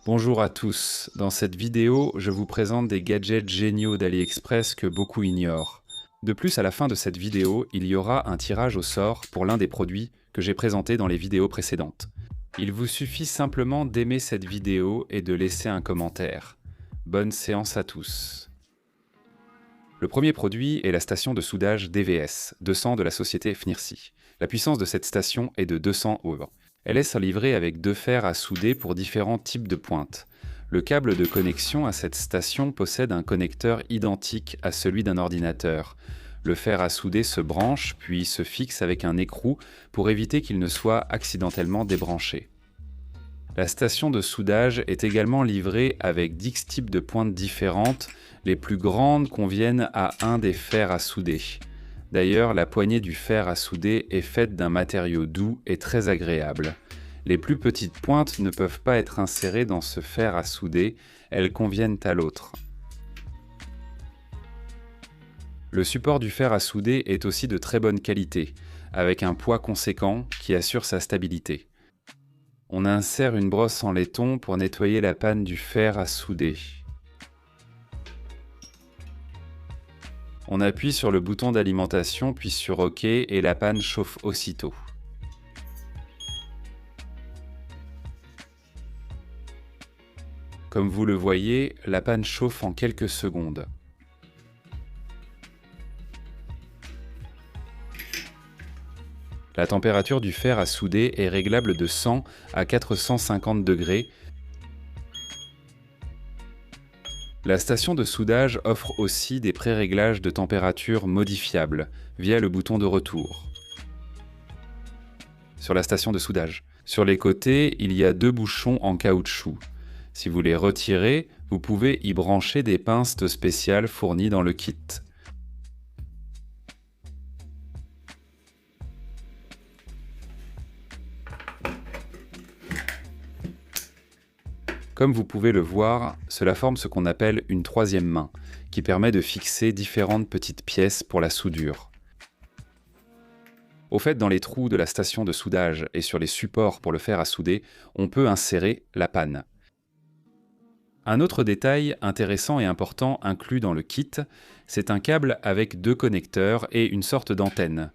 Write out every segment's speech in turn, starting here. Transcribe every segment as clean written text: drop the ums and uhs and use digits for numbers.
Bonjour à tous, dans cette vidéo, je vous présente des gadgets géniaux d'AliExpress que beaucoup ignorent. De plus, à la fin de cette vidéo, il y aura un tirage au sort pour l'un des produits que j'ai présentés dans les vidéos précédentes. Il vous suffit simplement d'aimer cette vidéo et de laisser un commentaire. Bonne séance à tous. Le premier produit est la station de soudage DVS 200 de la société FNIRSI. La puissance de cette station est de 200 ohms. Elle est livrée avec deux fers à souder pour différents types de pointes. Le câble de connexion à cette station possède un connecteur identique à celui d'un ordinateur. Le fer à souder se branche puis se fixe avec un écrou pour éviter qu'il ne soit accidentellement débranché. La station de soudage est également livrée avec 10 types de pointes différentes. Les plus grandes conviennent à un des fers à souder. D'ailleurs, la poignée du fer à souder est faite d'un matériau doux et très agréable. Les plus petites pointes ne peuvent pas être insérées dans ce fer à souder, elles conviennent à l'autre. Le support du fer à souder est aussi de très bonne qualité, avec un poids conséquent qui assure sa stabilité. On insère une brosse en laiton pour nettoyer la panne du fer à souder. On appuie sur le bouton d'alimentation puis sur OK et la panne chauffe aussitôt. Comme vous le voyez, la panne chauffe en quelques secondes. La température du fer à souder est réglable de 100 à 450 degrés. La station de soudage offre aussi des pré-réglages de température modifiables via le bouton de retour. Sur la station de soudage, sur les côtés, il y a deux bouchons en caoutchouc. Si vous les retirez, vous pouvez y brancher des pinces spéciales fournies dans le kit. Comme vous pouvez le voir, cela forme ce qu'on appelle une troisième main, qui permet de fixer différentes petites pièces pour la soudure. Au fait, dans les trous de la station de soudage et sur les supports pour le fer à souder, on peut insérer la panne. Un autre détail intéressant et important inclus dans le kit, c'est un câble avec deux connecteurs et une sorte d'antenne.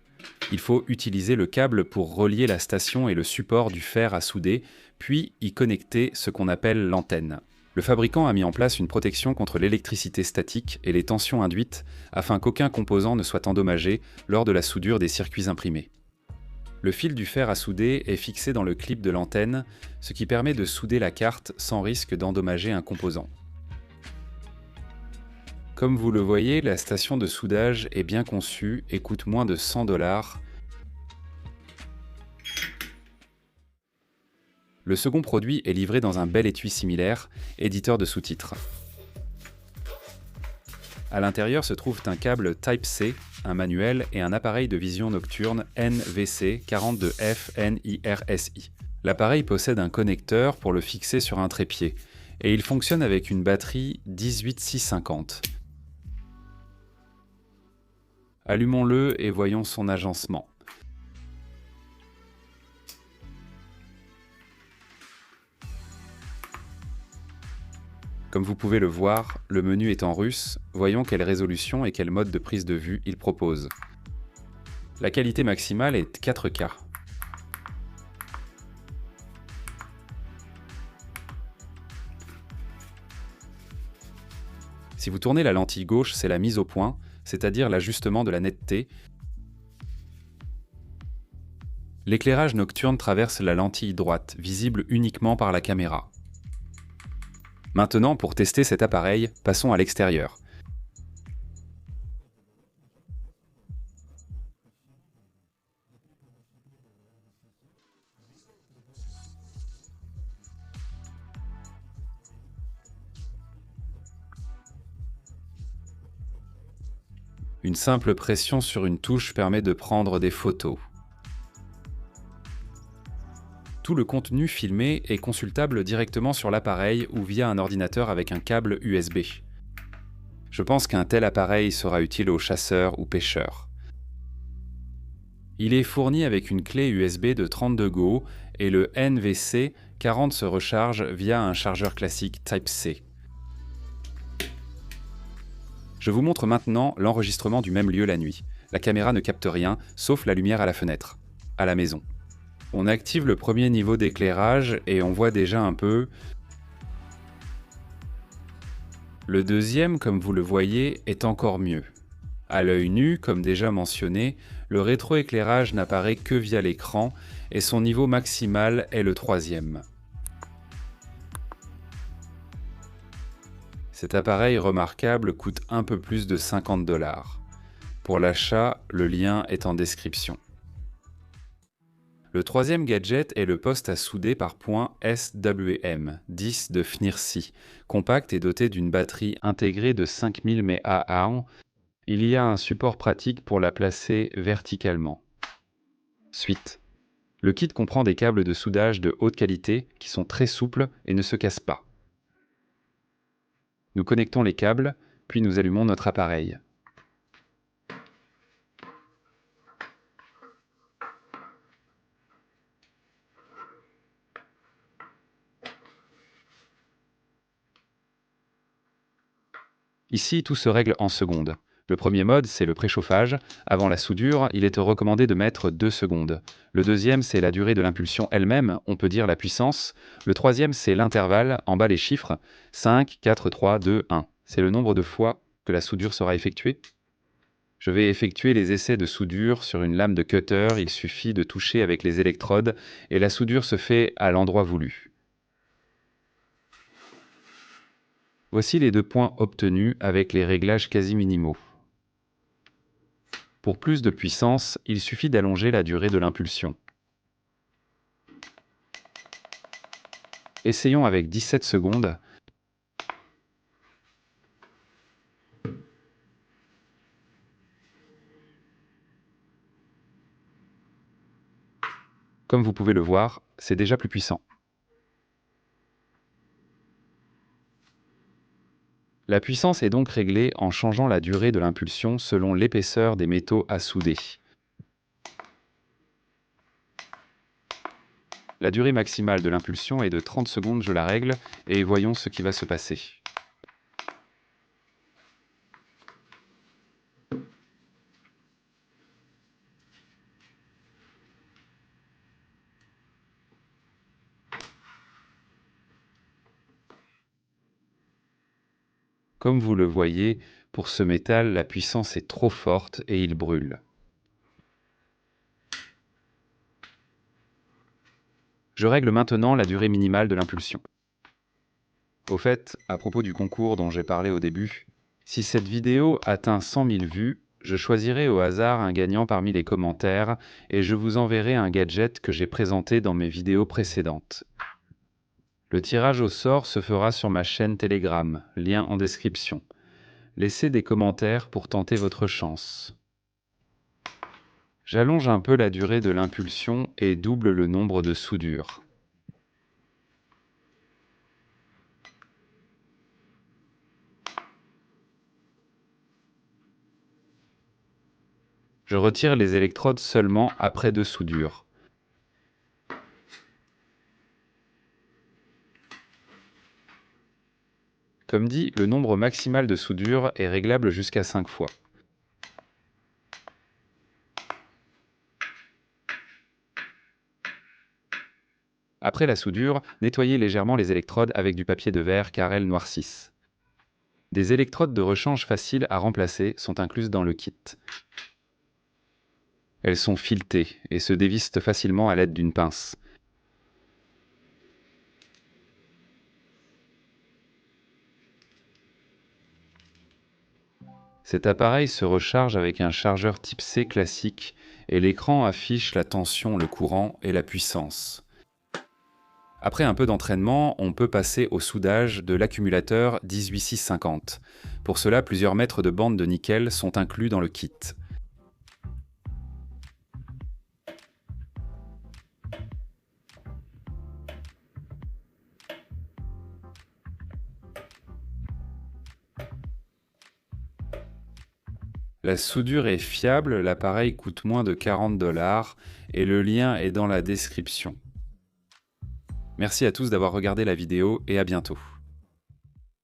Il faut utiliser le câble pour relier la station et le support du fer à souder, puis y connecter ce qu'on appelle l'antenne. Le fabricant a mis en place une protection contre l'électricité statique et les tensions induites afin qu'aucun composant ne soit endommagé lors de la soudure des circuits imprimés. Le fil du fer à souder est fixé dans le clip de l'antenne, ce qui permet de souder la carte sans risque d'endommager un composant. Comme vous le voyez, la station de soudage est bien conçue et coûte moins de 100 $. Le second produit est livré dans un bel étui similaire, éditeur de sous-titres. À l'intérieur se trouvent un câble Type-C, un manuel et un appareil de vision nocturne NVC42F-NIRSI. L'appareil possède un connecteur pour le fixer sur un trépied et il fonctionne avec une batterie 18650. Allumons-le et voyons son agencement. Comme vous pouvez le voir, le menu est en russe, voyons quelle résolution et quel mode de prise de vue il propose. La qualité maximale est 4K. Si vous tournez la lentille gauche, c'est la mise au point, c'est-à-dire l'ajustement de la netteté. L'éclairage nocturne traverse la lentille droite, visible uniquement par la caméra. Maintenant, pour tester cet appareil, passons à l'extérieur. Une simple pression sur une touche permet de prendre des photos. Tout le contenu filmé est consultable directement sur l'appareil ou via un ordinateur avec un câble USB. Je pense qu'un tel appareil sera utile aux chasseurs ou pêcheurs. Il est fourni avec une clé USB de 32 Go et le NVC40 se recharge via un chargeur classique Type-C. Je vous montre maintenant l'enregistrement du même lieu la nuit. La caméra ne capte rien, sauf la lumière à la fenêtre, à la maison. On active le premier niveau d'éclairage et on voit déjà un peu. Le deuxième, comme vous le voyez, est encore mieux. À l'œil nu, comme déjà mentionné, le rétroéclairage n'apparaît que via l'écran et son niveau maximal est le troisième. Cet appareil remarquable coûte un peu plus de 50 $. Pour l'achat, le lien est en description. Le troisième gadget est le poste à souder par point SWM 10 de FNIRSI, compact et doté d'une batterie intégrée de 5000 mAh. Il y a un support pratique pour la placer verticalement. Suite. Le kit comprend des câbles de soudage de haute qualité qui sont très souples et ne se cassent pas. Nous connectons les câbles, puis nous allumons notre appareil. Ici, tout se règle en secondes. Le premier mode, c'est le préchauffage. Avant la soudure, il est recommandé de mettre 2 secondes. Le deuxième, c'est la durée de l'impulsion elle-même, on peut dire la puissance. Le troisième, c'est l'intervalle, en bas les chiffres, 5, 4, 3, 2, 1. C'est le nombre de fois que la soudure sera effectuée. Je vais effectuer les essais de soudure sur une lame de cutter, il suffit de toucher avec les électrodes et la soudure se fait à l'endroit voulu. Voici les 2 points obtenus avec les réglages quasi minimaux. Pour plus de puissance, il suffit d'allonger la durée de l'impulsion. Essayons avec 17 secondes. Comme vous pouvez le voir, c'est déjà plus puissant. La puissance est donc réglée en changeant la durée de l'impulsion selon l'épaisseur des métaux à souder. La durée maximale de l'impulsion est de 30 secondes, je la règle, et voyons ce qui va se passer. Comme vous le voyez, pour ce métal, la puissance est trop forte et il brûle. Je règle maintenant la durée minimale de l'impulsion. Au fait, à propos du concours dont j'ai parlé au début, si cette vidéo atteint 100 000 vues, je choisirai au hasard un gagnant parmi les commentaires et je vous enverrai un gadget que j'ai présenté dans mes vidéos précédentes. Le tirage au sort se fera sur ma chaîne Telegram, lien en description. Laissez des commentaires pour tenter votre chance. J'allonge un peu la durée de l'impulsion et double le nombre de soudures. Je retire les électrodes seulement après 2 soudures. Comme dit, le nombre maximal de soudures est réglable jusqu'à 5 fois. Après la soudure, nettoyez légèrement les électrodes avec du papier de verre car elles noircissent. Des électrodes de rechange faciles à remplacer sont incluses dans le kit. Elles sont filetées et se dévissent facilement à l'aide d'une pince. Cet appareil se recharge avec un chargeur type C classique et l'écran affiche la tension, le courant et la puissance. Après un peu d'entraînement, on peut passer au soudage de l'accumulateur 18650. Pour cela, plusieurs mètres de bande de nickel sont inclus dans le kit. La soudure est fiable, l'appareil coûte moins de 40 $ et le lien est dans la description. Merci à tous d'avoir regardé la vidéo et à bientôt.